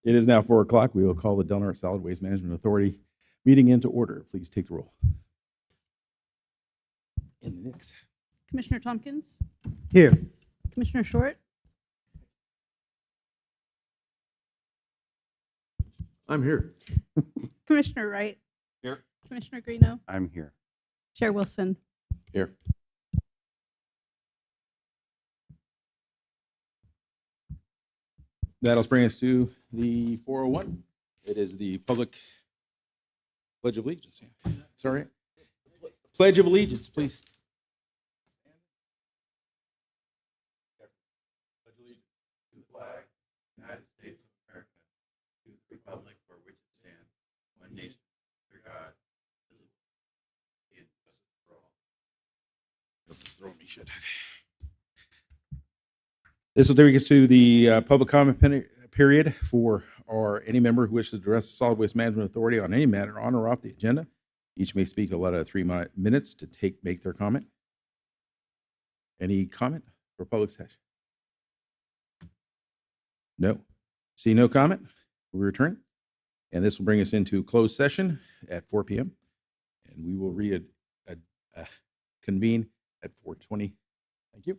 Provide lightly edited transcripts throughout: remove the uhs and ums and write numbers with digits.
It is now 4 o'clock. We will call the Del Norte Solid Waste Management Authority meeting into order. Please take the roll. In the mix. Commissioner Tompkins, Here. Commissioner Short, I'm here. Commissioner Wright, Here. Commissioner Greeno, I'm here. Chair Wilson. Here. That'll bring us to the 401. It is the public Pledge of Allegiance. Sorry. Pledge of Allegiance, please. Pledge allegiance to the flag, United States of America, to the republic for which it stands, one nation, under God, indivisible, and justice for all. Just throw me shit. This will take us to the public comment period for any member who wishes to address the Solid Waste Management Authority on any matter on or off the agenda. Each may speak a lot of 3 minutes to make their comment. Any comment for public session? No. See no comment? We return. And this will bring us into closed session at 4 p.m. And we will convene at 4:20. Thank you.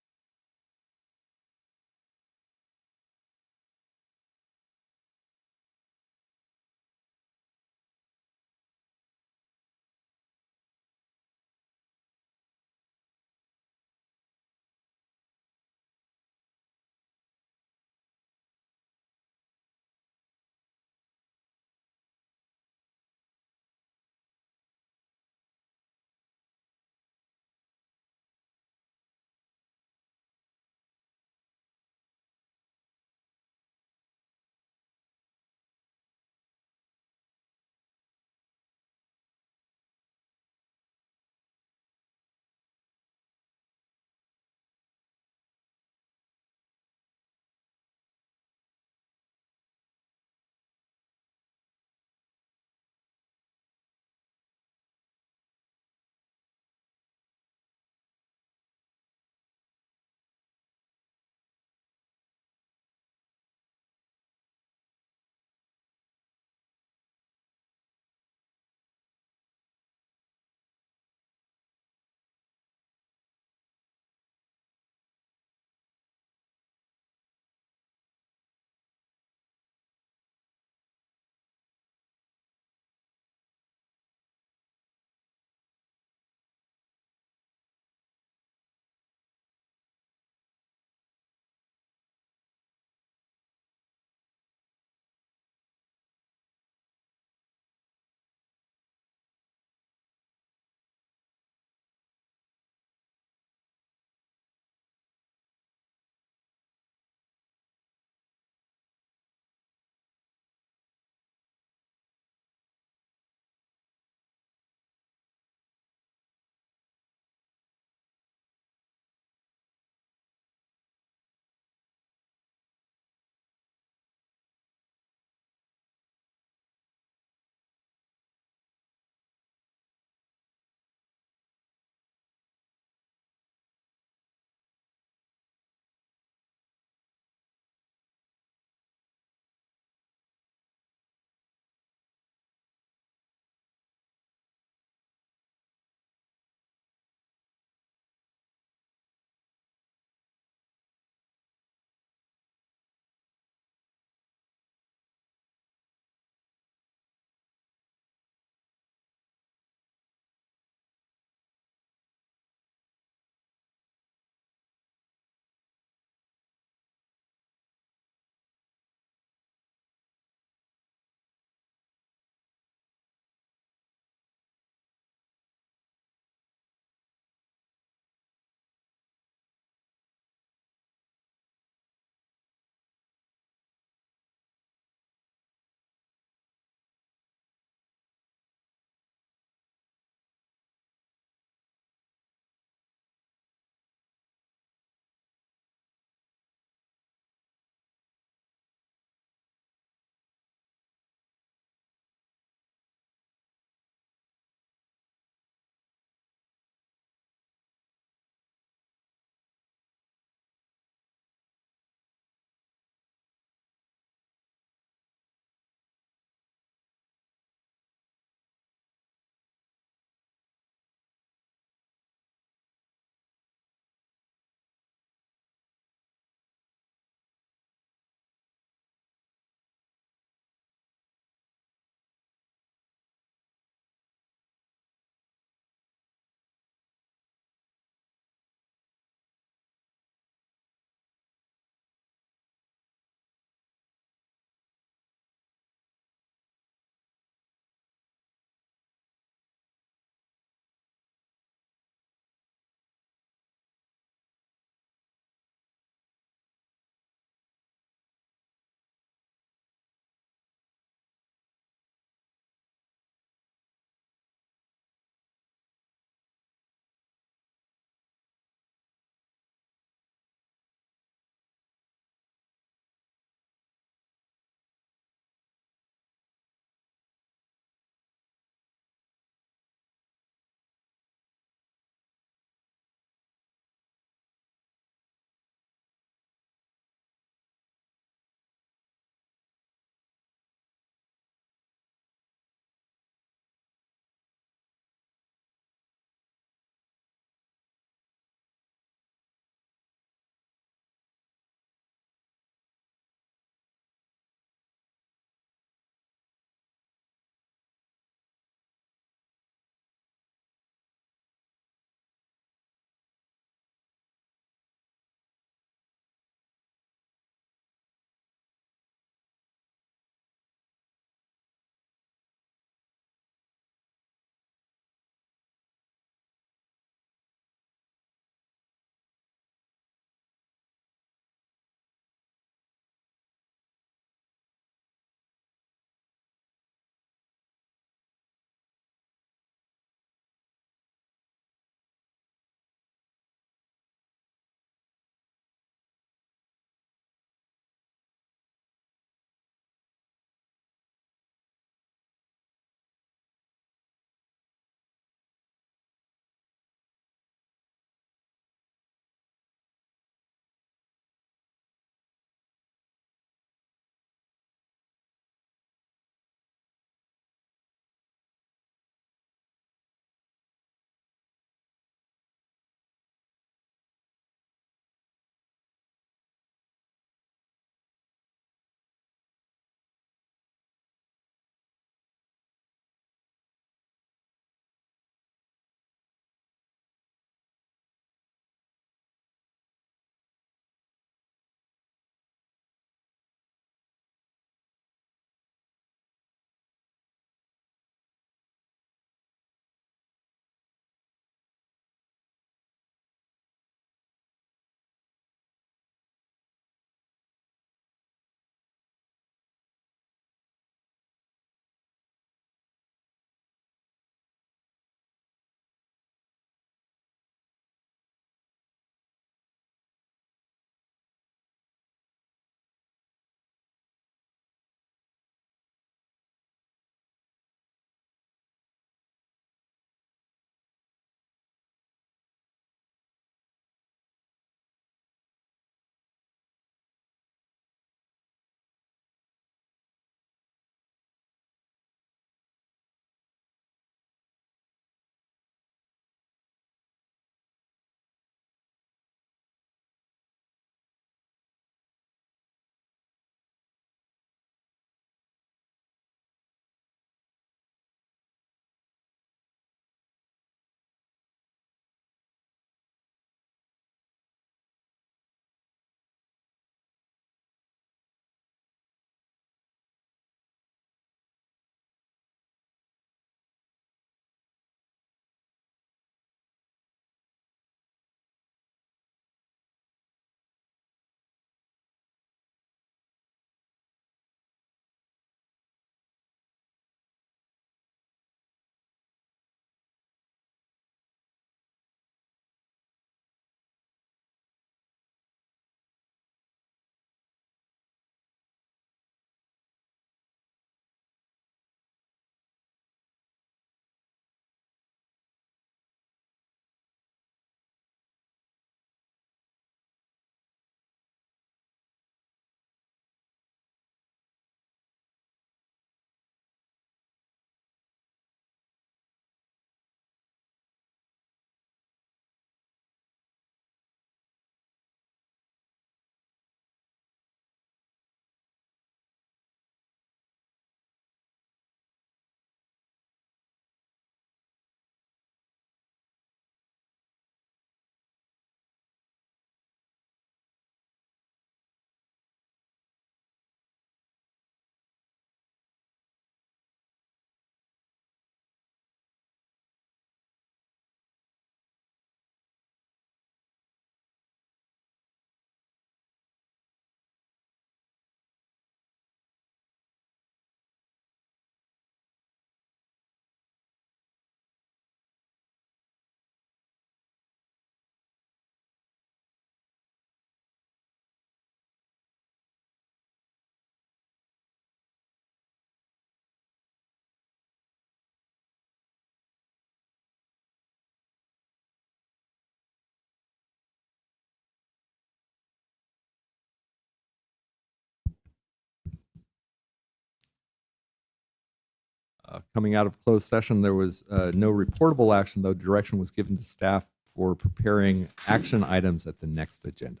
Coming out of closed session, there was no reportable action, though direction was given to staff for preparing action items at the next agenda.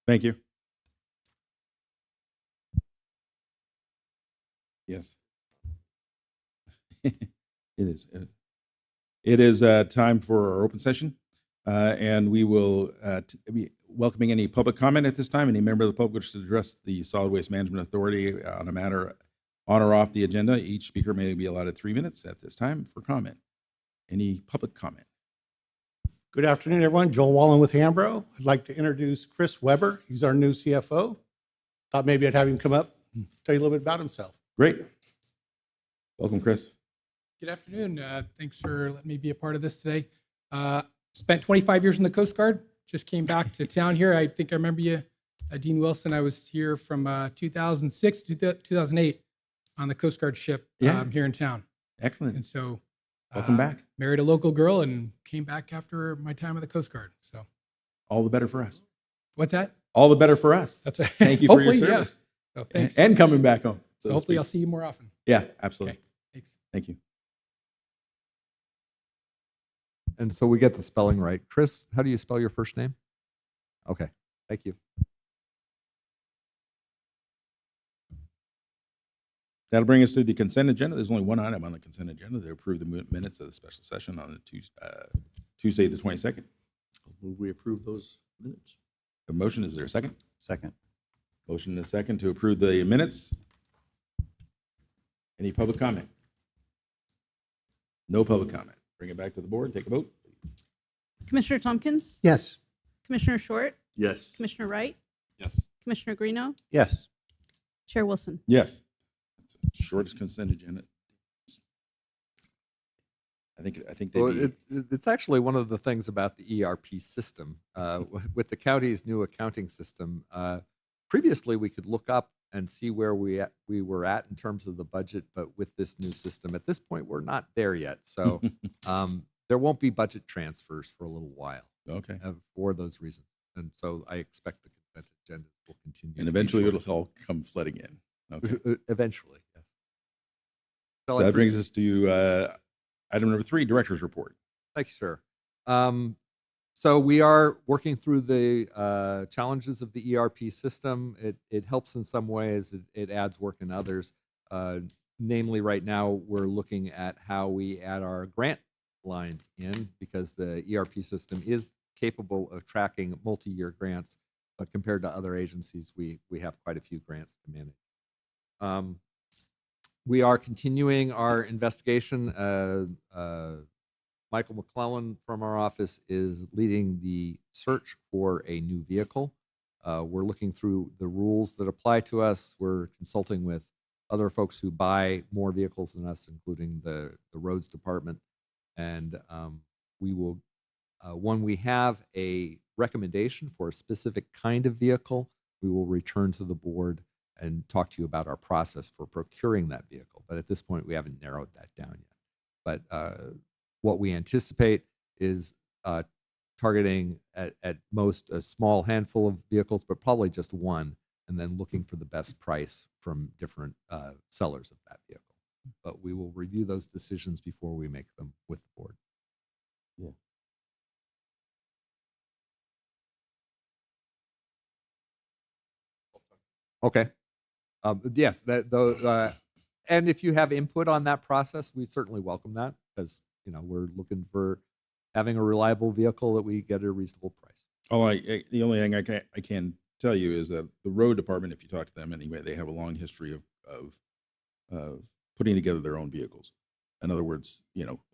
Thank you. Yes. It is. It is time for our open session, and we will be welcoming any public comment at this time. Any member of the public wishes to address the Solid Waste Management Authority on a matter on or off the agenda. Each speaker may be allotted 3 minutes at this time for comment. Any public comment? Good afternoon, everyone. Joel Wallen with Hambro. I'd like to introduce Chris Weber. He's our new CFO. Thought maybe I'd have him come up and tell you a little bit about himself. Great. Welcome, Chris. Good afternoon. Thanks for letting me be a part of this today. Spent 25 years in the Coast Guard. Just came back to town here. I think I remember you, Dean Wilson. I was here from 2006 to 2008 on the Coast Guard ship here in town. Excellent. And so Welcome back. Married a local girl and came back after my time at the Coast Guard. So All the better for us. what's that? All the better for us. That's right. Thank you for your Hopefully, yeah. service. So thanks. And coming back home. so to hopefully speak. I'll see you more often. Yeah, absolutely. Okay. Thanks. Thank you. And so we get the spelling right. Chris, how do you spell your first name? Okay, thank you. That'll bring us to the consent agenda. There's only one item on the consent agenda to approve the minutes of the special session on the Tuesday, the 22nd. I'll move we approve those minutes. A motion, is there a second? Second. Motion and a second to approve the minutes. Any public comment? No public comment. Bring it back to the board. Take a vote. Commissioner Tompkins, Yes. Commissioner Short, Yes. Commissioner Wright, Yes. Commissioner Greeno, Yes. Chair Wilson. Yes. That's the shortest consent agenda. I think they'd Well, be, it's actually one of the things about the ERP system. With the county's new accounting system, previously we could look up and see where we were at in terms of the budget, but with this new system, at this point, we're not there yet. So there won't be budget transfers for a little while okay. for those reasons. And so I expect the consent agenda will continue. And to be eventually short. it'll all come flooding in. Okay. Eventually, yes. So that brings us to item number 3, director's report. Thank you, sir. So we are working through the challenges of the ERP system. It helps in some ways. It adds work in others. Namely, right now, we're looking at how we add our grant lines in because the ERP system is capable of tracking multi-year grants, but compared to other agencies, we have quite a few grants to manage. We are continuing our investigation. Michael McClellan from our office is leading the search for a new vehicle. We're looking through the rules that apply to us. We're consulting with other folks who buy more vehicles than us, including the roads department. And we will, when we have a recommendation for a specific kind of vehicle, we will return to the board and talk to you about our process for procuring that vehicle. But at this point, we haven't narrowed that down yet. But what we anticipate is targeting at most a small handful of vehicles, but probably just one, and then looking for the best price from different sellers of that vehicle. But we will review those decisions before we make them with the board. Yeah. Okay. Yes, and if you have input on that process, we certainly welcome that because we're looking for having a reliable vehicle that we get at a reasonable price. The only thing I can tell you is that the road department, if you talk to them anyway, they have a long history of putting together their own vehicles. In other words,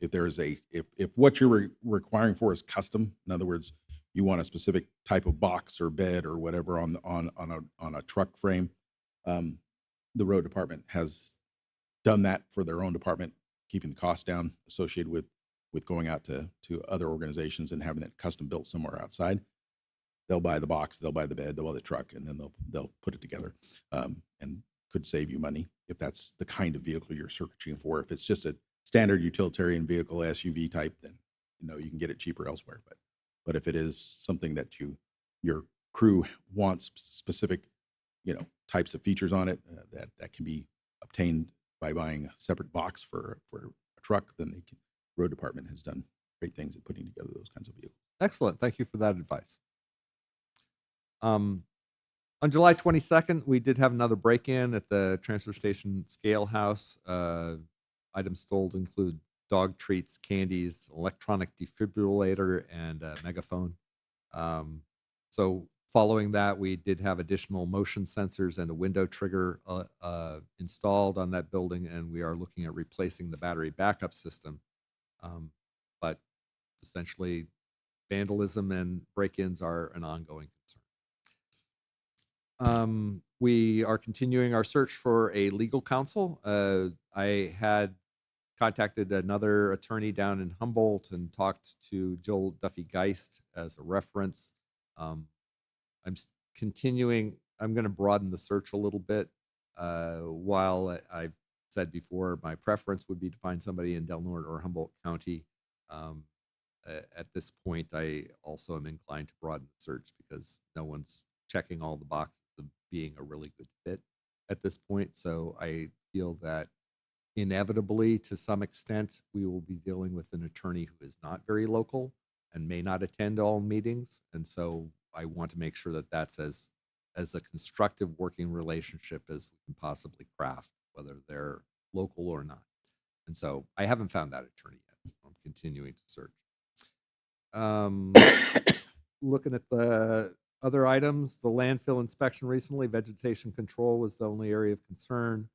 if there is if what you're requiring for is custom, in other words, you want a specific type of box or bed or whatever on a truck frame, the road department has done that for their own department, keeping the cost down associated with going out to other organizations and having it custom built somewhere outside. They'll buy the box, they'll buy the bed, they'll buy the truck, and then they'll put it together, and could save you money if that's the kind of vehicle you're searching for. If it's just a standard utilitarian vehicle, SUV type, then you can get it cheaper elsewhere. But if it is something that your crew wants specific types of features on it, that can be obtained by buying a separate box for a truck, then road department has done great things at putting together those kinds of vehicles. Excellent. Thank you for that advice. On July 22nd, we did have another break-in at the transfer station scale house. Items stole include dog treats, candies, electronic defibrillator, and a megaphone. So following that, we did have additional motion sensors and a window trigger installed on that building, and we are looking at replacing the battery backup system. But essentially, vandalism and break-ins are an ongoing concern. We are continuing our search for a legal counsel. I had contacted another attorney down in Humboldt and talked to Joel Duffy Geist as a reference. I'm continuing, I'm going to broaden the search a little bit. While I've said before, my preference would be to find somebody in Del Norte or Humboldt County. At this point, I also am inclined to broaden the search because no one's checking all the boxes of being a really good fit at this point. So I feel that inevitably, to some extent, we will be dealing with an attorney who is not very local and may not attend all meetings. And so I want to make sure that that's as a constructive working relationship as we can possibly craft, whether they're local or not. And so I haven't found that attorney yet. I'm continuing to search. Looking at the other items, the landfill inspection recently, vegetation control was the only area of concern.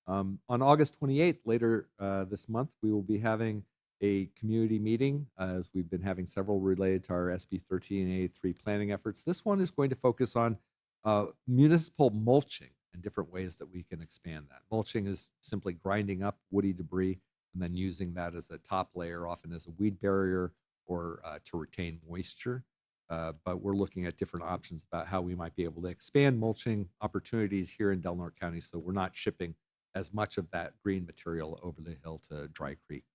On August 28th, later this month, we will be having a community meeting, as we've been having several related to our SB 1383 planning efforts. This one is going to focus on municipal mulching and different ways that we can expand that. Mulching is simply grinding up woody debris and then using that as a top layer, often as a weed barrier or to retain moisture. But we're looking at different options about how we might be able to expand mulching opportunities here in Del Norte County so we're not shipping as much of that green material over the hill to Dry Creek.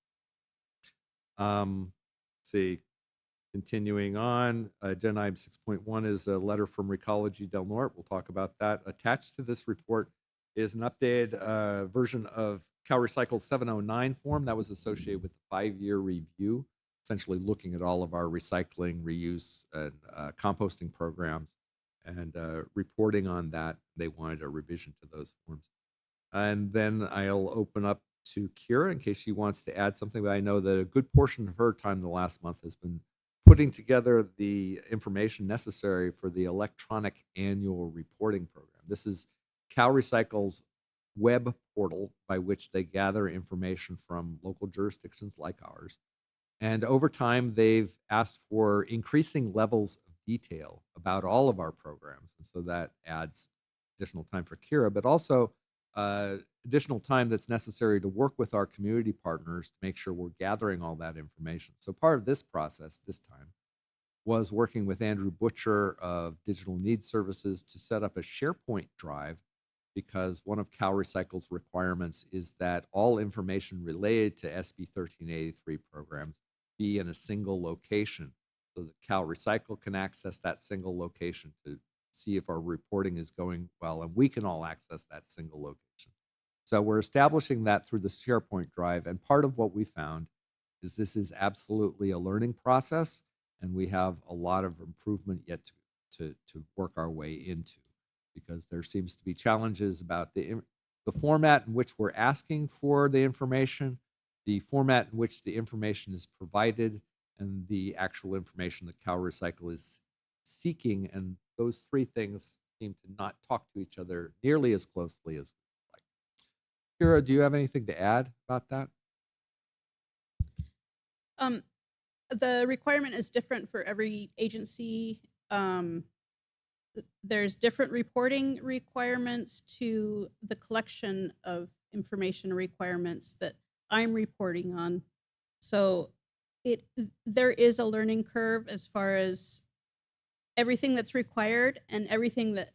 See, continuing on, agenda item 6.1 is a letter from Recology Del Norte. We'll talk about that. Attached to this report is an updated version of CalRecycle's 709 form that was associated with the 5-year review, essentially looking at all of our recycling, reuse, and composting programs and reporting on that. They wanted a revision to those forms. And then I'll open up to Kira in case she wants to add something. But I know that a good portion of her time the last month has been putting together the information necessary for the electronic annual reporting program. This is CalRecycle's web portal by which they gather information from local jurisdictions like ours. And over time, they've asked for increasing levels of detail about all of our programs. And so that adds additional time for Kira, but also additional time that's necessary to work with our community partners to make sure we're gathering all that information. So part of this process this time was working with Andrew Butcher of Digital Needs Services to set up a SharePoint drive, because one of CalRecycle's requirements is that all information related to SB 1383 programs be in a single location so that CalRecycle can access that single location to see if our reporting is going well, and we can all access that single location. So we're establishing that through the SharePoint drive, and part of what we found is this is absolutely a learning process, and we have a lot of improvement yet to work our way into, because there seems to be challenges about the format in which we're asking for the information, the format in which the information is provided, and the actual information that CalRecycle is seeking. And those three things seem to not talk to each other nearly as closely as we'd like. Kira, do you have anything to add about that? The requirement is different for every agency. There's different reporting requirements to the collection of information requirements that I'm reporting on. So there is a learning curve as far as everything that's required and everything that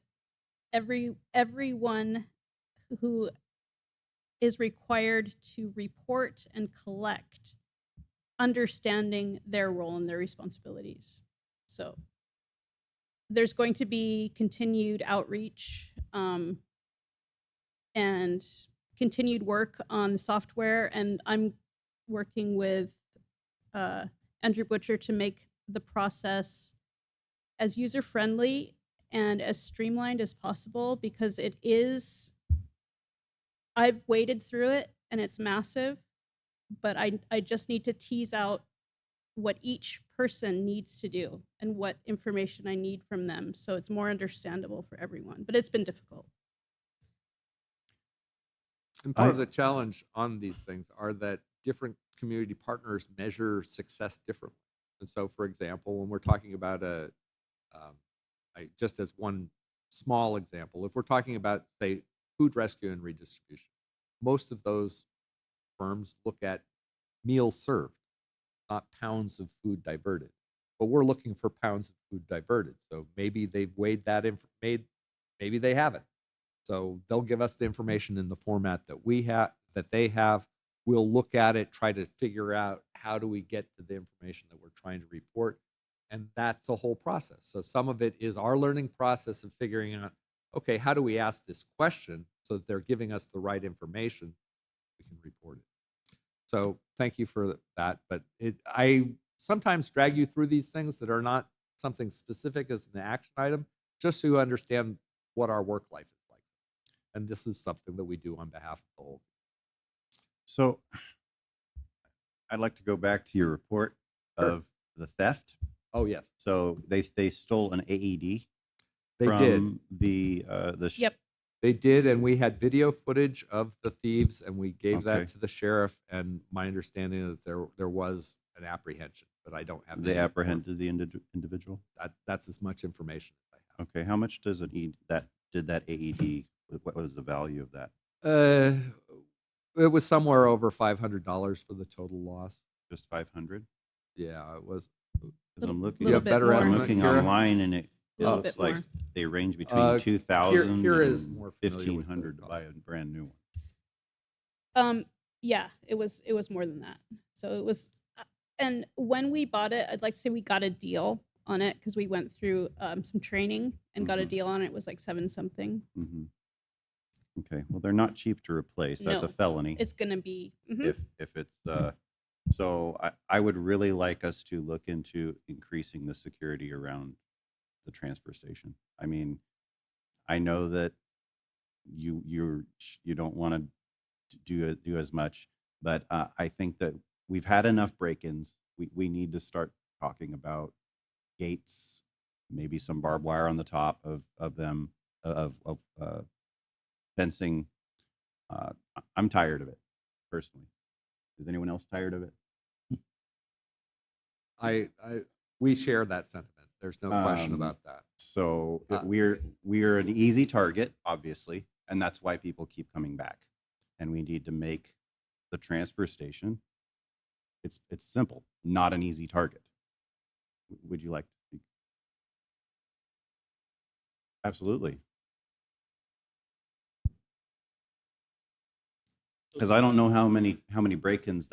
everyone who is required to report and collect, understanding their role and their responsibilities. So there's going to be continued outreach and continued work on the software, and I'm working with Andrew Butcher to make the process as user-friendly and as streamlined as possible, because it is, I've waded through it and it's massive, but I just need to tease out what each person needs to do and what information I need from them, so it's more understandable for everyone. But it's been difficult. And part of the challenge on these things are that different community partners measure success differently. And so, for example, when we're talking about just as one small example, if we're talking about, say, food rescue and redistribution, most of those firms look at meals served, not pounds of food diverted. But we're looking for pounds of food diverted. So maybe they've weighed that, maybe they haven't. So they'll give us the information in the format that we have, that they have. We'll look at it, try to figure out how do we get to the information that we're trying to report. And that's the whole process. So some of it is our learning process of figuring out, okay, how do we ask this question so that they're giving us the right information, we can report it. So thank you for that. But I sometimes drag you through these things that are not something specific as an action item, just so you understand what our work life is like. And this is something that we do on behalf of the whole. So I'd like to go back to your report Sure. of the theft. Oh, yes, So they stole an AED they from did. the Yep. They did, and we had video footage of the thieves, and we gave Okay. that to the sheriff. And my understanding is that there was an apprehension, but I don't have. they any more. apprehended the individual. That's as much information as I have. Okay, how much does it need that AED? What was the value of that? It was somewhere over $500 for the total loss. Just 500? Yeah, it was. Because I'm looking, You have better I'm estimate, looking Kira? online and it Little looks bit like more. they range between 2,000 Kira is and more familiar with the 1,500 to cost. buy a brand new one. Yeah, it was more than that. So it was, and when we bought it, I'd like to say we got a deal on it because we went through some training and got a Mhm. deal on it. It was like 7 something. Mhm. Okay, well, they're not cheap to replace. That's a No, felony. It's gonna be, if it's so I would really like us to look into increasing the security around the transfer station. I mean, I know that you don't want to do as much, but I think that we've had enough break-ins. We need to start talking about gates, maybe some barbed wire on the top of them, of fencing. I'm tired of it personally. Is anyone else tired of it? We share that sentiment. There's no question Um, about that. So Uh, we're an easy target, obviously, and that's why people keep coming back. And we need to make the transfer station. It's simple, not an easy target. Would you like to speak? Absolutely. Because I don't know how many break-ins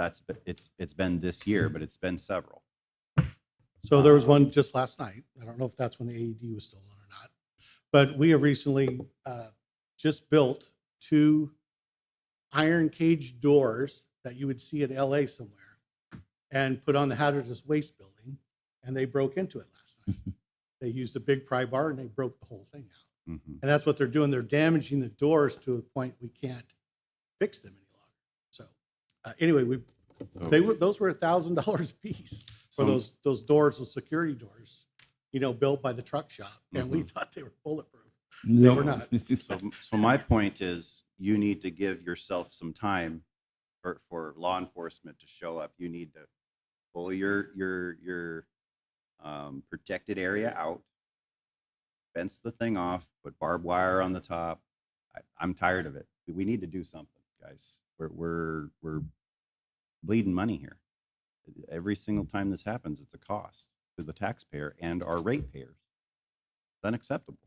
it's been this year, but it's been several. So there was one just last night. I don't know if that's when the AED was stolen or not. But we have recently just built 2 iron cage doors that you would see in LA somewhere and put on the hazardous waste building, and they broke into it last night. They used a big pry bar and they broke the whole thing out. Mhm. And that's what they're doing. They're damaging the doors to a point we can't fix them any longer. So anyway, those were $1,000 a piece for So- those doors, those security doors, built by the truck shop, and we thought they were bulletproof. They were not. So my point is, you need to give yourself some time for law enforcement to show up. You need to pull your protected area out, fence the thing off, put barbed wire on the top. I'm tired of it. We need to do something, guys. We're bleeding money here. Every single time this happens, it's a cost to the taxpayer and our ratepayers. It's unacceptable.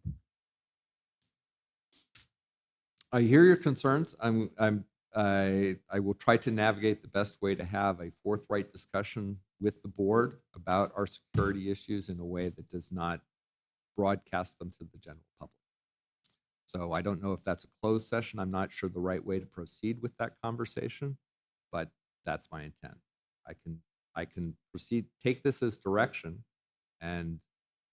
I hear your concerns. I will try to navigate the best way to have a forthright discussion with the board about our security issues in a way that does not broadcast them to the general public. So I don't know if that's a closed session. I'm not sure the right way to proceed with that conversation, but that's my intent. I can proceed, take this as direction and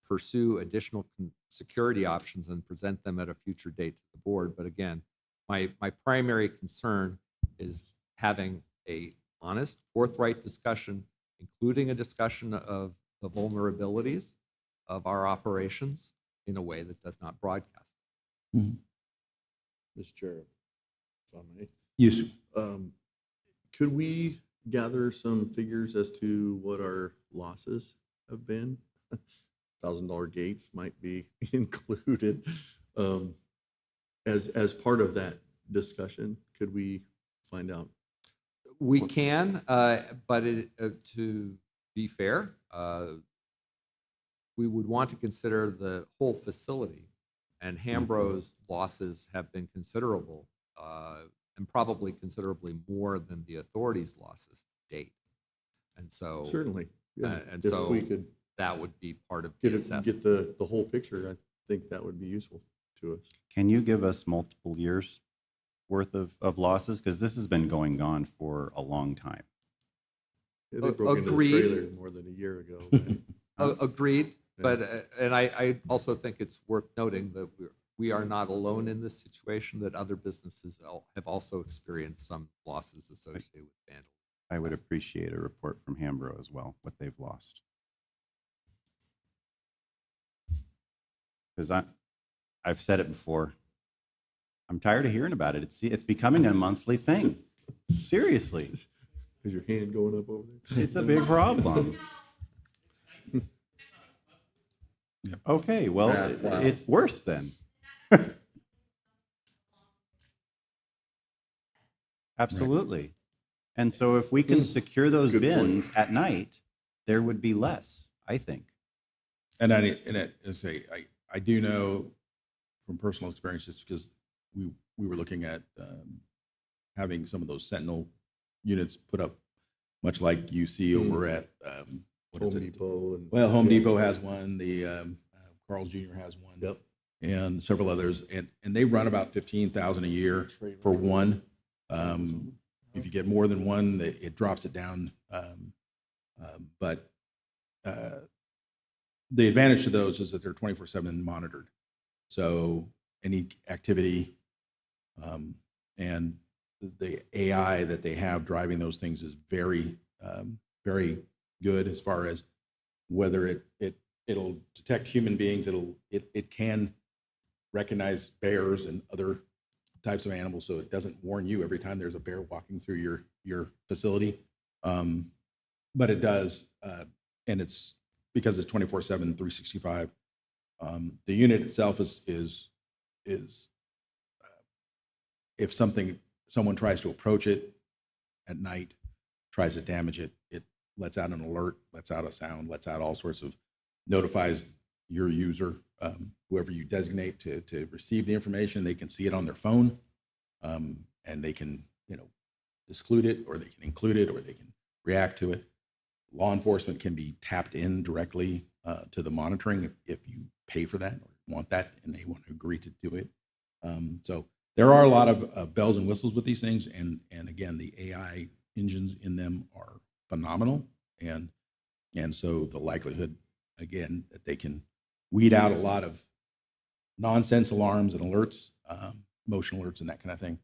pursue additional security options and present them at a future date to the board. But again, my primary concern is having a honest, forthright discussion, including a discussion of the vulnerabilities of our operations in a way that does not broadcast. Mr. Chair, if I may. Yes. Could we gather some figures as to what our losses have been? $1,000 gates might be included. As part of that discussion, could we find out? We can, but to be fair, we would want to consider the whole facility. And Hambro's losses have been considerable, and probably considerably more than the authority's losses to date. And so Certainly. Yeah. and If so we could that would be part of the get assessment. the whole picture, I think that would be useful to us. Can you give us multiple years worth of losses? Because this has been going on for a long time. Yeah, they broke into the Agreed. trailer more than a year ago. Right? Agreed, Yeah. but and I also think it's worth noting that we are not alone in this situation, that other businesses have also experienced some losses associated with vandalism. I would appreciate a report from Hambro as well, what they've lost. Because I've said it before. I'm tired of hearing about it. It's becoming a monthly thing. Seriously, Is your hand going up over there? it's a big problem. Okay, well, Wow. it's worse then. Absolutely. And so if we can secure those Good point. bins at night, there would be less, I think. And I say I do know from personal experience, just because we were looking at having some of those Sentinel units put up, much like you see over at what is Home it? Depot and. Well, Home Yeah. Depot has one. The Carl's Jr. has one. Yep. And several others, and they run about 15,000 a year for one. If you get more than one, it drops it down. But the advantage to those is that they're 24/7 monitored. So any activity and the AI that they have driving those things is very, very good as far as whether it'll detect human beings. It can recognize bears and other types of animals, so it doesn't warn you every time there's a bear walking through your facility. But it does, and it's because it's 24/7, 365. The unit itself is if someone tries to approach it at night, tries to damage it, it lets out an alert, lets out a sound, lets out all sorts of, notifies your user, whoever you designate to receive the information. They can see it on their phone, and they can, exclude it, or they can include it, or they can react to it. Law enforcement can be tapped in directly to the monitoring if you pay for that or want that, and they want to agree to do it. So there are a lot of bells and whistles with these things, and again, the AI engines in them are phenomenal, and so the likelihood, again, that they can weed out a lot of nonsense alarms and alerts, motion alerts and that kind of thing,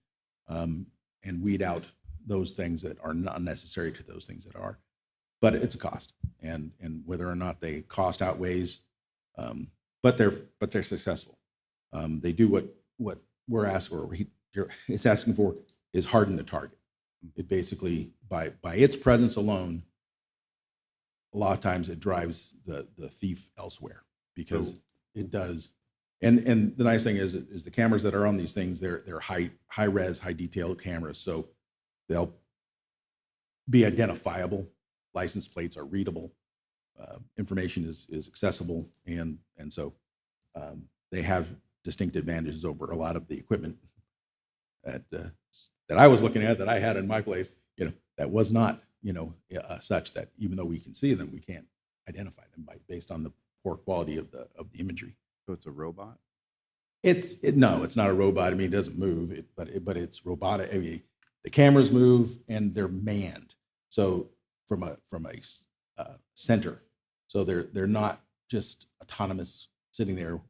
and weed out those things that are not necessary to those things that are. But it's a cost, and whether or not the cost outweighs, but they're successful. They do what we're asking, or it's asking for, is harden the target. It basically, by its presence alone, a lot of times it drives the thief elsewhere, because it does. And the nice thing is the cameras that are on these things, they're high res, high detail cameras, so they'll be identifiable. License plates are readable. Information is accessible, and so they have distinct advantages over a lot of the equipment that I was looking at, that I had in my place. That was not such that even though we can see them, we can't identify them based on the poor quality of the imagery. So it's a robot? No, it's not a robot. I mean, it doesn't move, but it's robotic. I mean, the cameras move and they're manned. So from a center, so they're not just autonomous sitting there,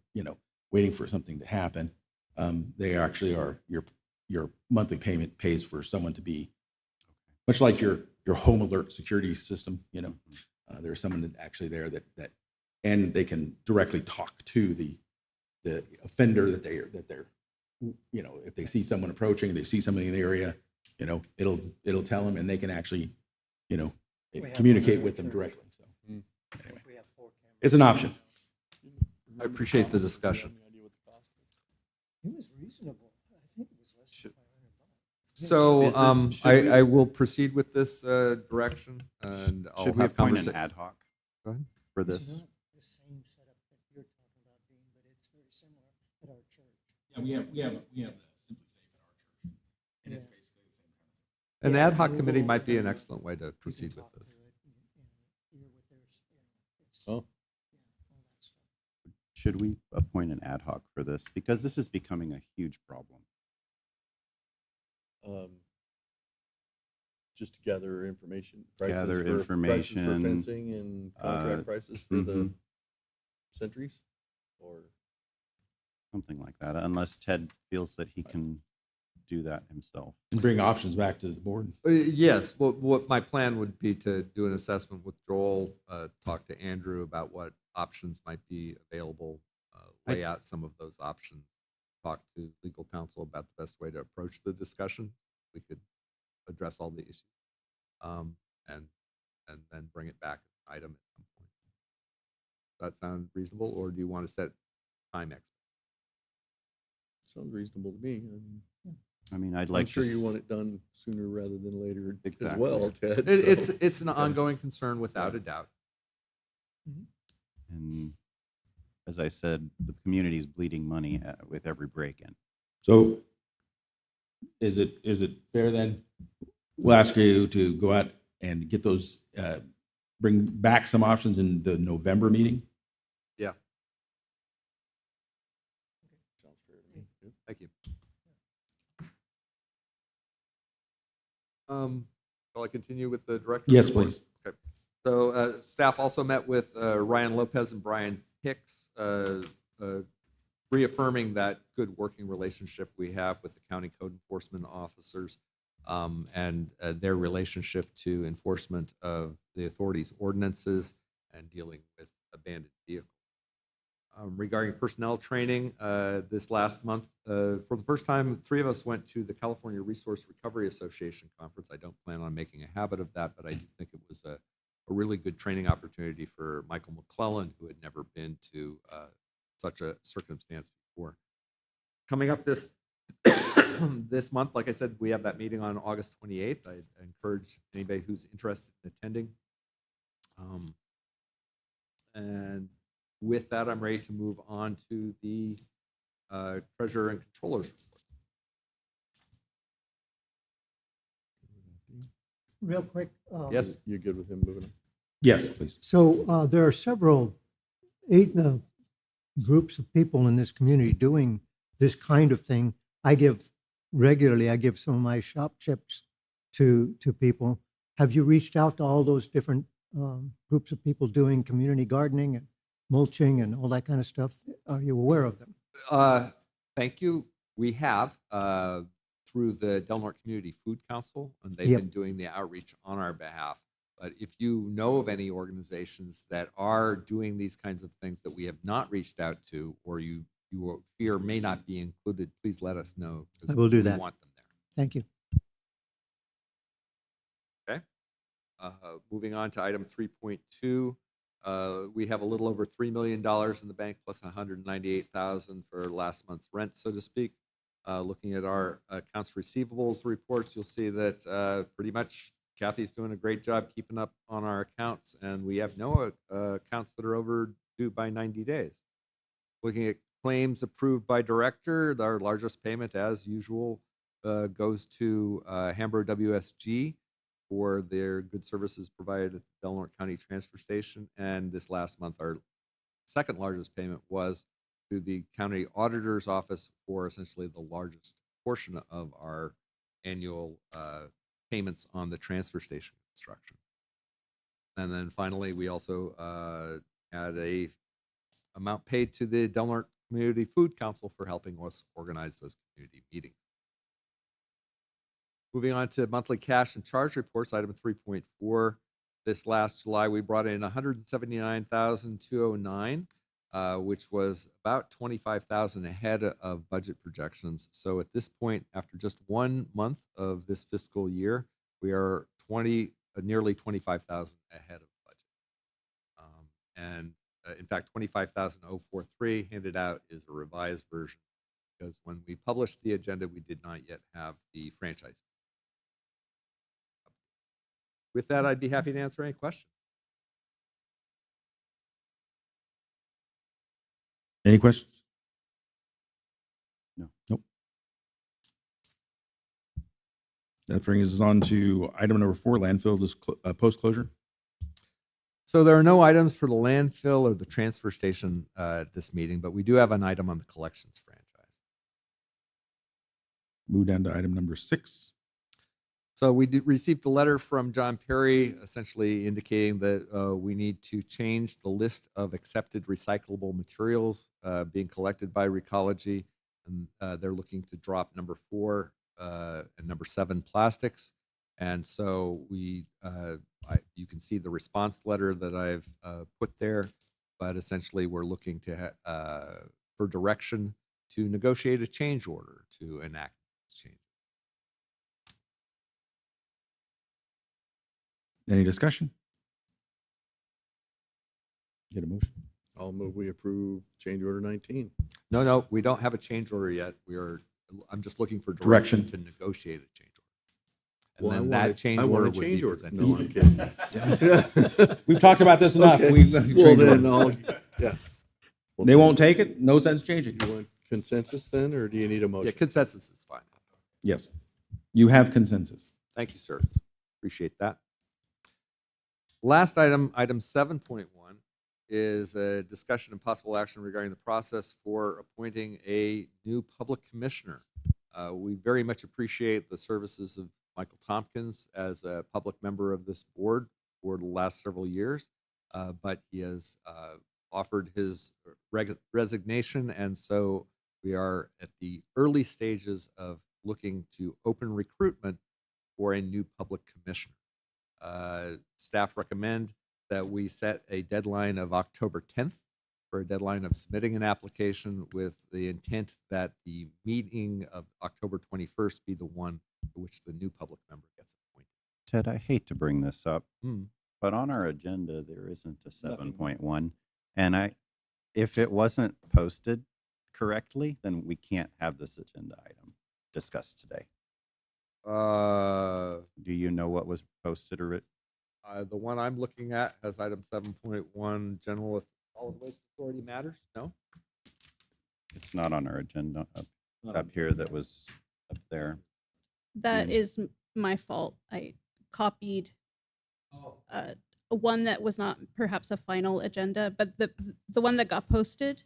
waiting for something to happen. They actually are your monthly payment pays for someone to be much like your home alert security system. There's someone that actually there that and they can directly talk to the offender that they're if they see someone approaching, they see somebody in the area, it'll tell them, and they can actually communicate with them directly. So anyway, it's an option. I appreciate the discussion. It was reasonable. I think it was less than $500. So should we- I will proceed with this direction, and I'll Should we have appoint an conversation. ad hoc Go ahead. for It's this? not the same setup that you're talking about, Dean, but it's very similar at our church. Yeah, we have the Simply Safe at our church, and it's Yeah. basically the same kind of thing. An Yeah, ad hoc you committee will- might be an excellent way to You can proceed with talk to this. it and hear what there's, it's, Oh, all that stuff. Should we appoint an ad hoc for this? Because this is becoming a huge problem. just to gather information, prices Gather for information, fencing and contract prices for the mhm. sentries, or Something like that, unless Ted feels that he can do that himself. And bring options back to the board. Yes, what my plan would be to do an assessment with Joel, talk to Andrew about what options might be available, lay out some of those options, talk to legal counsel about the best way to approach the discussion. We could address all the issues, and then bring it back as an item at some point. Does that sound reasonable, or do you want to set time expectations? sounds reasonable to me. I mean, I'd I'm like sure to you want it done sooner rather than later as Exactly. well, Ted. It's an ongoing concern without a doubt. And as I said, the community is bleeding money with every break-in. So is it fair then? We'll ask you to go out and get those, bring back some options in the November meeting. Yeah, Sounds fair to me. Yep. thank you. Shall I continue with the director's Yes, report? please. Okay. So staff also met with Ryan Lopez and Brian Hicks, reaffirming that good working relationship we have with the county code enforcement officers, and their relationship to enforcement of the authority's ordinances and dealing with abandoned vehicles. Regarding personnel training, this last month, for the first time, 3 of us went to the California Resource Recovery Association conference. I don't plan on making a habit of that, but I do think it was a really good training opportunity for Michael McClellan, who had never been to such a circumstance before. Coming up this this month, like I said, we have that meeting on August 28th. I encourage anybody who's interested in attending. And with that, I'm ready to move on to the treasurer and controller's report. Real quick. Yes. You're good with him moving on? Yes, please. So there are several groups of people in this community doing this kind of thing. I give some of my shop chips to people. Have you reached out to all those different groups of people doing community gardening and mulching and all that kind of stuff? Are you aware of them? Thank you. We have through the Del Norte Community Food Council, and they've Yep. been doing the outreach on our behalf. But if you know of any organizations that are doing these kinds of things that we have not reached out to, or you fear may not be included, please let us know. 'Cause I will do we that. want them there. Thank you. Okay. Moving on to item 3.2. We have a little over $3 million in the bank plus $198,000 for last month's rent, so to speak. Looking at our accounts receivables reports, you'll see that pretty much Kathy's doing a great job keeping up on our accounts, and we have no accounts that are overdue by 90 days. Looking at claims approved by director, our largest payment, as usual, goes to Hambro WSG for their good services provided at the Del Norte County Transfer Station. And this last month, our second largest payment was to the county auditor's office for essentially the largest portion of our annual payments on the transfer station construction. And then finally, we also had a amount paid to the Del Norte Community Food Council for helping us organize those community meetings. Moving on to monthly cash and charge reports, item 3.4. This last July, we brought in $179,209, which was about $25,000 ahead of budget projections. So at this point, after just 1 month of this fiscal year, we are nearly $25,000 ahead of budget. In fact, $25,043 handed out is a revised version, because when we published the agenda, we did not yet have the franchise. With that, I'd be happy to answer any questions. Any questions? No. Nope. That brings us on to item number 4, landfill post-closure. So there are no items for the landfill or the transfer station at this meeting, but we do have an item on the collections franchise. Move down to item number 6. So we received a letter from John Perry essentially indicating that we need to change the list of accepted recyclable materials being collected by Recology. And they're looking to drop number 4 and number 7 plastics. And so you can see the response letter that I've put there, but essentially we're looking to for direction to negotiate a change order to enact this change. Any discussion? Get a motion. I'll move we approve change order 19. No, we don't have a change order yet. I'm just looking for direction to negotiate a change order. And then that change order would be presented. No, I'm kidding. We've talked about this enough. Okay. We've Well, then I'll, yeah. Well, They then, won't take it? No sense changing. You want consensus then, or do you need a Yeah, motion? consensus is fine. Yes. You have consensus. Thank you, sir. Appreciate that. Last item, item 7.1, is a discussion and possible action regarding the process for appointing a new public commissioner. We very much appreciate the services of Michael Tompkins as a public member of this board for the last several years, but he has offered his resignation, and so we are at the early stages of looking to open recruitment for a new public commissioner. Staff recommend that we set a deadline of October 10th for a deadline of submitting an application, with the intent that the meeting of October 21st be the one to which the new public member gets appointed. Ted, I hate to bring this up, Hmm. but on our agenda, there isn't a 7.1. And if it wasn't posted correctly, then we can't have this agenda item discussed today. Do you know what was posted or The one I'm looking at has item 7.1, General Solid Waste Authority matters? No? it's not on our agenda up here that was up there? That is my fault. I copied one that was not perhaps a final agenda, but the one that got posted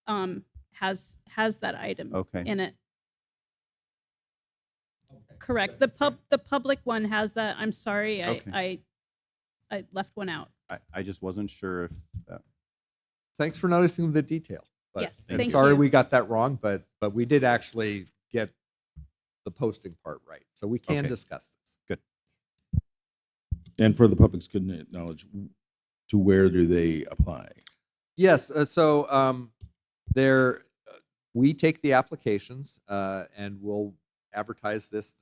has that item Okay. in it. Correct. The public one has that. I'm sorry. Okay. I left one out. I just wasn't sure if Thanks for noticing the detail. But Yes, I'm thank sorry you. we got that wrong, but we did actually get the posting part right. So we can Okay. discuss this. And for the public's good knowledge, to where do they apply? Yes, we take the applications and we'll advertise this,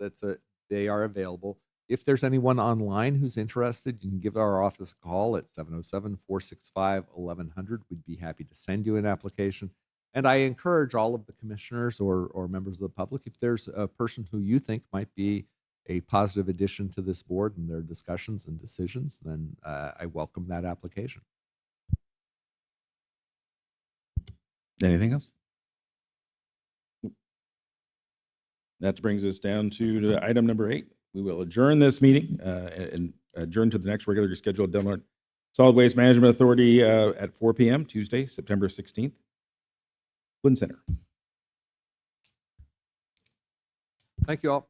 they are available. If there's anyone online who's interested, you can give our office a call at 707-465-1100. We'd be happy to send you an application. And I encourage all of the commissioners or members of the public, if there's a person who you think might be a positive addition to this board and their discussions and decisions, then I welcome that application. Anything else? That brings us down to item number 8. We will adjourn this meeting and adjourn to the next regularly scheduled Del Norte Solid Waste Management Authority at 4 p.m. Tuesday, September 16th. Flynn Center. Thank you all.